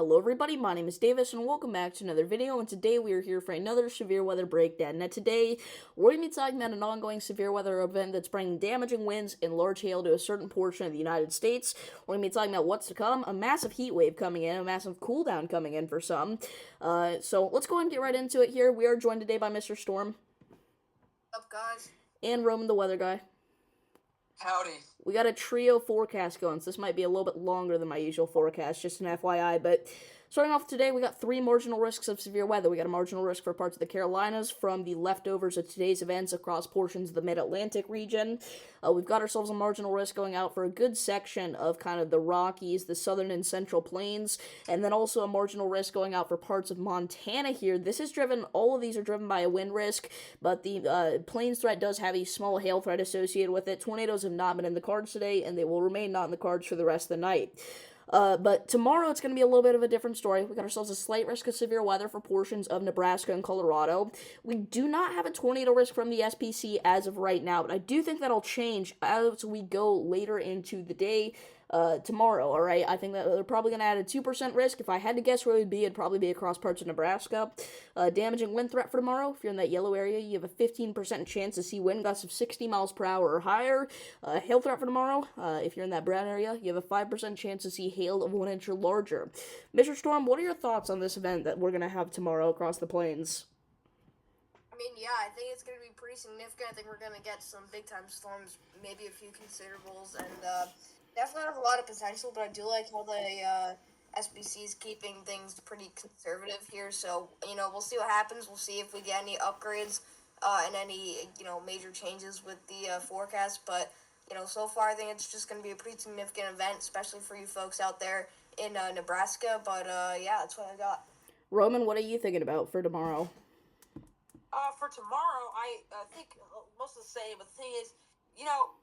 Hello everybody, my name is Davis and welcome back to another video, and today we are here for another severe weather breakdown. Now today, we're going to be talking about an ongoing severe weather event that's bringing damaging winds and large hail to a certain portion of the United States. We're going to be talking about what's to come, a massive heat wave coming in, a massive cool down coming in for some. So let's go ahead and get right into it here. We are joined today by Mr. Storm. What's up, guys? And Roman the weather guy. Howdy. We got a trio forecast going, so this might be a little bit longer than my usual forecast, just an FYI, but starting off today, we got 3 marginal risks of severe weather. We got a marginal risk for parts of the Carolinas from the leftovers of today's events across portions of the mid-Atlantic region. We've got ourselves a marginal risk going out for a good section of kind of the Rockies, the southern and central plains, and then also a marginal risk going out for parts of Montana here. All of these are driven by a wind risk, but the plains threat does have a small hail threat associated with it. Tornadoes have not been in the cards today, and they will remain not in the cards for the rest of the night. But tomorrow it's going to be a little bit of a different story. We got ourselves a slight risk of severe weather for portions of Nebraska and Colorado. We do not have a tornado risk from the SPC as of right now, but I do think that'll change as we go later into the day. Tomorrow, alright? I think that they're probably going to add a 2% risk. If I had to guess where it would be, it'd probably be across parts of Nebraska. Damaging wind threat for tomorrow. If you're in that yellow area, you have a 15% chance to see wind gusts of 60 miles per hour or higher. Hail threat for tomorrow. If you're in that brown area, you have a 5% chance to see hail of 1 inch or larger. Mr. Storm, what are your thoughts on this event that we're going to have tomorrow across the plains? I think it's going to be pretty significant. I think we're going to get some big-time storms, maybe a few considerables, and definitely have a lot of potential, but I do like how the SBC is keeping things pretty conservative here, so, we'll see what happens. We'll see if we get any upgrades and any, major changes with the forecast, but, so far I think it's just going to be a pretty significant event, especially for you folks out there in Nebraska, but, yeah, that's what I got. Roman, what are you thinking about for tomorrow? For tomorrow, I think most of the same, but the thing is,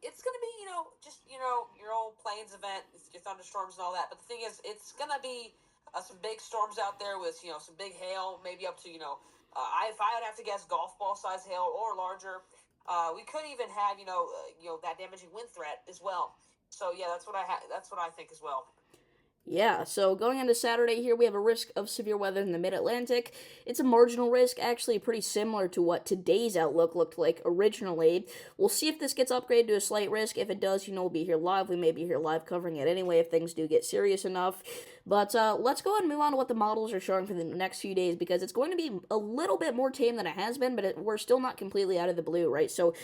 it's going to be, just, your old plains event, your thunderstorms and all that, but the thing is, it's going to be some big storms out there with, some big hail, maybe up to, if I would have to guess, golf ball size hail or larger. We could even have, that damaging wind threat as well. So, yeah, that's what I think as well. Yeah, so going into Saturday here, we have a risk of severe weather in the mid-Atlantic. It's a marginal risk, actually pretty similar to what today's outlook looked like originally. We'll see if this gets upgraded to a slight risk. If it does, we'll be here live. We may be here live covering it anyway if things do get serious enough. But let's go ahead and move on to what the models are showing for the next few days, because it's going to be a little bit more tame than it has been, but we're still not completely out of the blue, right? So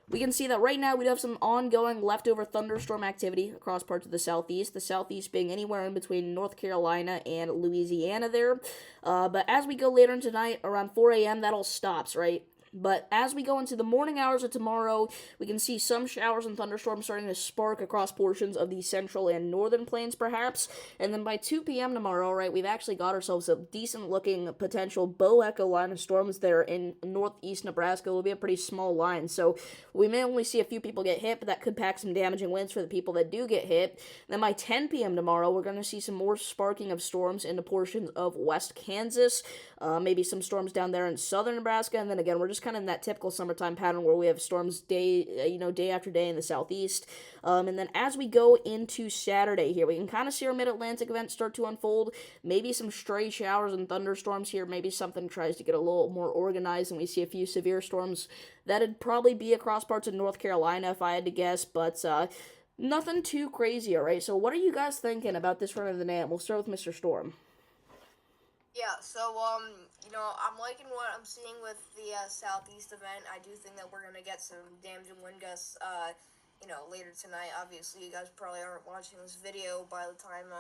we can see that right now we have some ongoing leftover thunderstorm activity across parts of the southeast being anywhere in between North Carolina and Louisiana there. But as we go later into tonight, around 4 a.m., that all stops, right? But as we go into the morning hours of tomorrow, we can see some showers and thunderstorms starting to spark across portions of the central and northern plains, perhaps. And then by 2 p.m. tomorrow, right, we've actually got ourselves a decent-looking potential bow echo line of storms there in northeast Nebraska. It will be a pretty small line, so we may only see a few people get hit, but that could pack some damaging winds for the people that do get hit. Then by 10 p.m. tomorrow, we're going to see some more sparking of storms into portions of west Kansas, maybe some storms down there in southern Nebraska, and then again, we're just kind of in that typical summertime pattern where we have storms day after day in the southeast. And then as we go into Saturday here, we can kind of see our mid-Atlantic events start to unfold. Maybe some stray showers and thunderstorms here. Maybe something tries to get a little more organized and we see a few severe storms. That'd probably be across parts of North Carolina if I had to guess, but nothing too crazy, alright? So what are you guys thinking about this run of the NAM? We'll start with Mr. Storm. Yeah, so, I'm liking what I'm seeing with the Southeast event. I do think that we're going to get some damaging wind gusts, later tonight. Obviously, you guys probably aren't watching this video by the time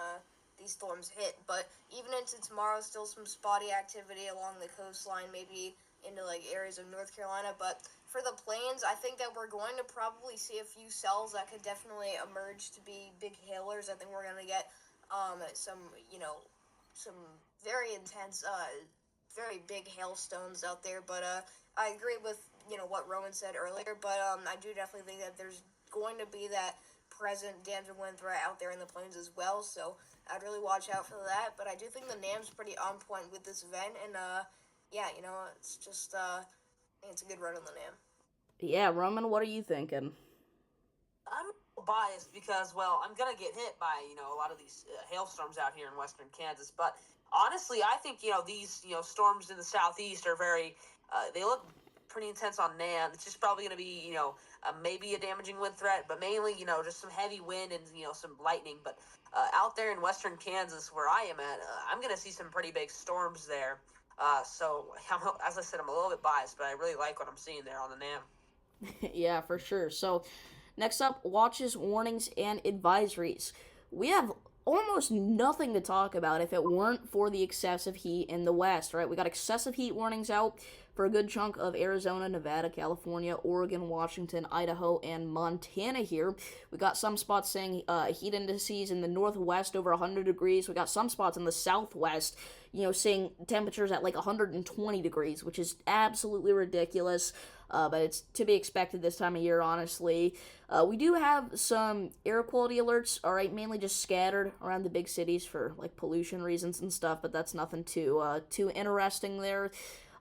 these storms hit, but even into tomorrow, still some spotty activity along the coastline, maybe into, areas of North Carolina, but for the plains, I think that we're going to probably see a few cells that could definitely emerge to be big hailers. I think we're going to get some very intense, very big hailstones out there, but I agree with, what Roman said earlier, but I do definitely think that there's going to be that present damaging wind threat out there in the plains as well, so I'd really watch out for that, but I do think the NAM's pretty on point with this event, and it's just, I think it's a good run on the NAM. Yeah, Roman, what are you thinking? I'm a biased because, well, I'm gonna get hit by a lot of these hailstorms out here in western Kansas. But honestly, I think these storms in the southeast are very they look pretty intense on NAM. It's just probably gonna be maybe a damaging wind threat, but mainly just some heavy wind and some lightning. But out there in western Kansas, where I am at, I'm gonna see some pretty big storms there. So as I said, I'm a little bit biased, but I really like what I'm seeing there on the NAM. Yeah, for sure. So, next up, watches, warnings, and advisories. We have almost nothing to talk about if it weren't for the excessive heat in the west, right? We got excessive heat warnings out for a good chunk of Arizona, Nevada, California, Oregon, Washington, Idaho, and Montana here. We got some spots saying heat indices in the northwest over 100 degrees. We got some spots in the southwest, saying temperatures at like 120 degrees, which is absolutely ridiculous. But it's to be expected this time of year, honestly. We do have some air quality alerts, all right, mainly just scattered around the big cities for like pollution reasons and stuff, but that's nothing too interesting there.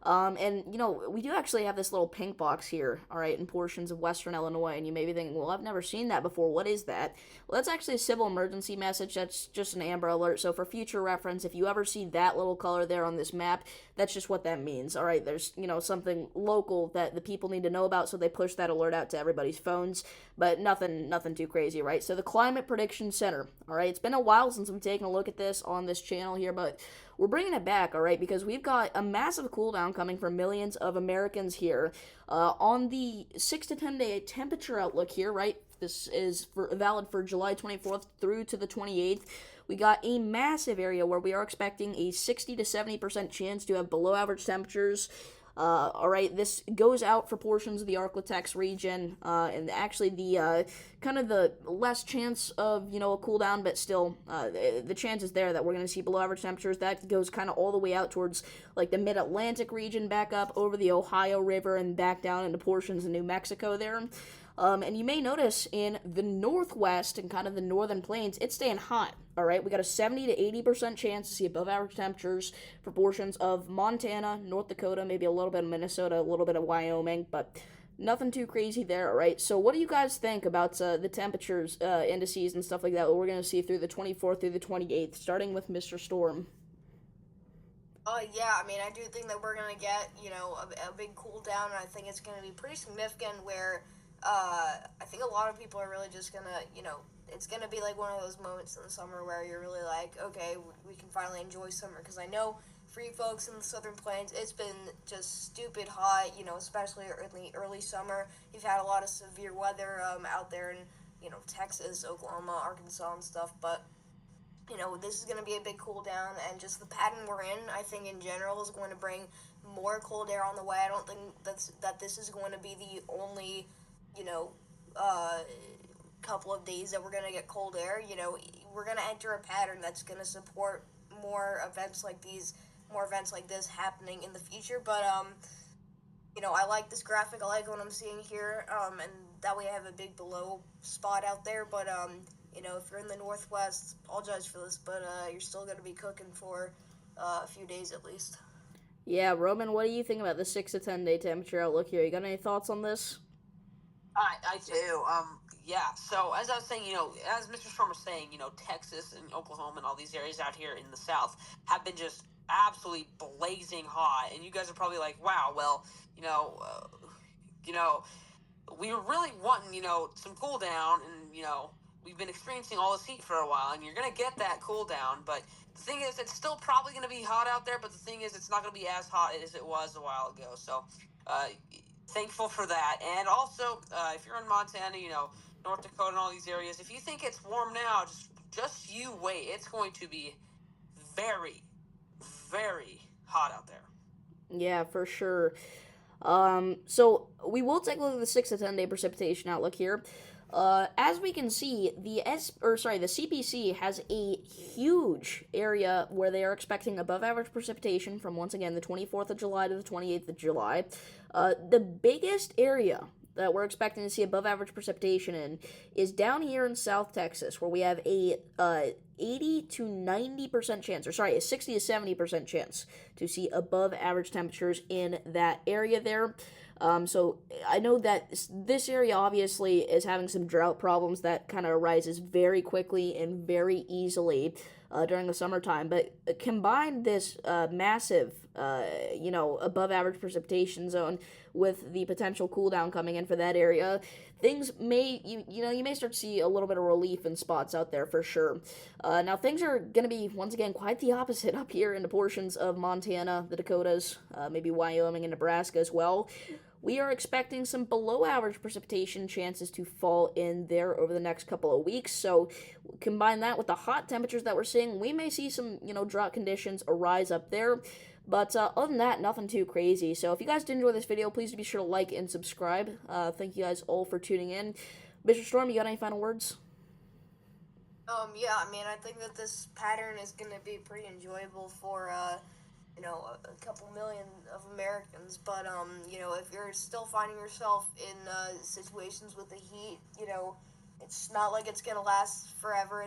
And we do actually have this little pink box here, all right, in portions of western Illinois, and you may be thinking, well, I've never seen that before. What is that? Well, that's actually a civil emergency message. That's just an amber alert. So for future reference, if you ever see that little color there on this map, that's just what that means, all right? There's, something local that the people need to know about, so they push that alert out to everybody's phones, but nothing too crazy, right? So the Climate Prediction Center, all right, it's been a while since we've taken a look at this on this channel here, but we're bringing it back, all right, because we've got a massive cooldown coming for millions of Americans here. On the 6 to 10 day temperature outlook here, right, this is valid for July 24th through to the 28th. We got a massive area where we are expecting a 60 to 70% chance to have below average temperatures. All right, this goes out for portions of the Arklatex region, and actually the kind of the less chance of a cool down, but still the chance is there that we're going to see below average temperatures. That goes kind of all the way out towards like the Mid-Atlantic region, back up over the Ohio River and back down into portions of New Mexico there. And you may notice in the northwest and kind of the northern plains, it's staying hot. All right, we got a 70 to 80% chance to see above average temperatures for portions of Montana, North Dakota, maybe a little bit of Minnesota, a little bit of Wyoming, but nothing too crazy there. All right, so what do you guys think about the temperatures, indices, and stuff like that we're going to see through the 24th through the 28th, starting with Mr. Storm? Yeah, I mean, I do think that we're going to get, a big cool down, and I think it's going to be pretty significant where I think a lot of people are really just going to, it's going to be like one of those moments in the summer where you're really like, okay, we can finally enjoy summer. Because I know for you folks in the southern plains, it's been just stupid hot, especially early summer. You've had a lot of severe weather out there in, Texas, Oklahoma, Arkansas, and stuff. But, this is going to be a big cool down. And just the pattern we're in, I think, in general, is going to bring more cold air on the way. I don't think that this is going to be the only, couple of days that we're going to get cold air. We're going to enter a pattern that's going to support more events like this happening in the future. But I like this graphic. I like what I'm seeing here, and that way I have a big below spot out there. But if you're in the northwest, apologize for this, but you're still going to be cooking for a few days at least. Yeah, Roman, what do you think about the 6 to 10 day temperature outlook here? You got any thoughts on this? I do. Yeah. So as I was saying, as Mr. Storm was saying, Texas and Oklahoma and all these areas out here in the South have been just absolutely blazing hot, and you guys are probably like, wow, well, we were really wanting, some cool down, and we've been experiencing all this heat for a while, and you're gonna get that cool down, but the thing is, it's still probably gonna be hot out there, but the thing is, it's not gonna be as hot as it was a while ago. So, thankful for that. And also, if you're in Montana, North Dakota and all these areas, if you think it's warm now, just you wait. It's going to be very, very hot out there. Yeah, for sure. So we will take a look at the 6 to 10 day precipitation outlook here. As we can see, the CPC has a huge area where they are expecting above average precipitation from, once again, the 24th of July to the 28th of July. The biggest area that we're expecting to see above average precipitation in is down here in South Texas, where we have a 80 to 90% chance, or sorry, a 60 to 70% chance to see above average temperatures in that area there. So I know that this area obviously is having some drought problems that kind of arises very quickly and very easily during the summertime. But combine this massive, above average precipitation zone with the potential cool down coming in for that area, things may you may start to see a little bit of relief in spots out there for sure. Now things are going to be once again quite the opposite up here in the portions of Montana, the Dakotas, maybe Wyoming and Nebraska as well. We are expecting some below average precipitation chances to fall in there over the next couple of weeks. So combine that with the hot temperatures that we're seeing, we may see some, drought conditions arise up there. But other than that, nothing too crazy. So if you guys did enjoy this video, please be sure to like and subscribe. Thank you guys all for tuning in. Mr. Storm, you got any final words? Yeah, I mean, I think that this pattern is going to be pretty enjoyable for, a couple million of Americans. But, if you're still finding yourself in situations with the heat, it's not like it's going to last forever.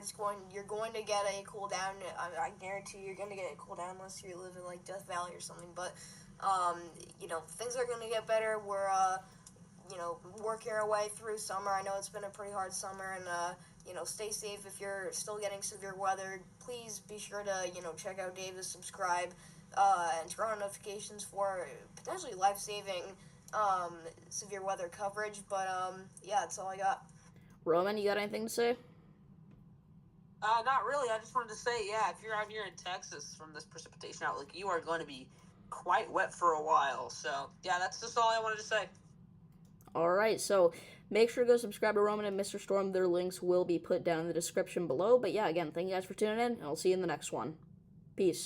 You're going to get a cool down. I guarantee you're going to get a cool down unless you live in, like, Death Valley or something. But, things are going to get better. We're, working our way through summer. I know it's been a pretty hard summer, and, stay safe. If you're still getting severe weather, please be sure to, check out Davis, subscribe, and turn on notifications for potentially life-saving severe weather coverage. But, yeah, that's all I got. Roman, you got anything to say? Not really. I just wanted to say, yeah, if you're out here in Texas from this precipitation outlook, you are going to be quite wet for a while. So, yeah, that's just all I wanted to say. Alright, so make sure to go subscribe to Roman and Mr. Storm. Their links will be put down in the description below. But yeah, again, thank you guys for tuning in, and I'll see you in the next one. Peace.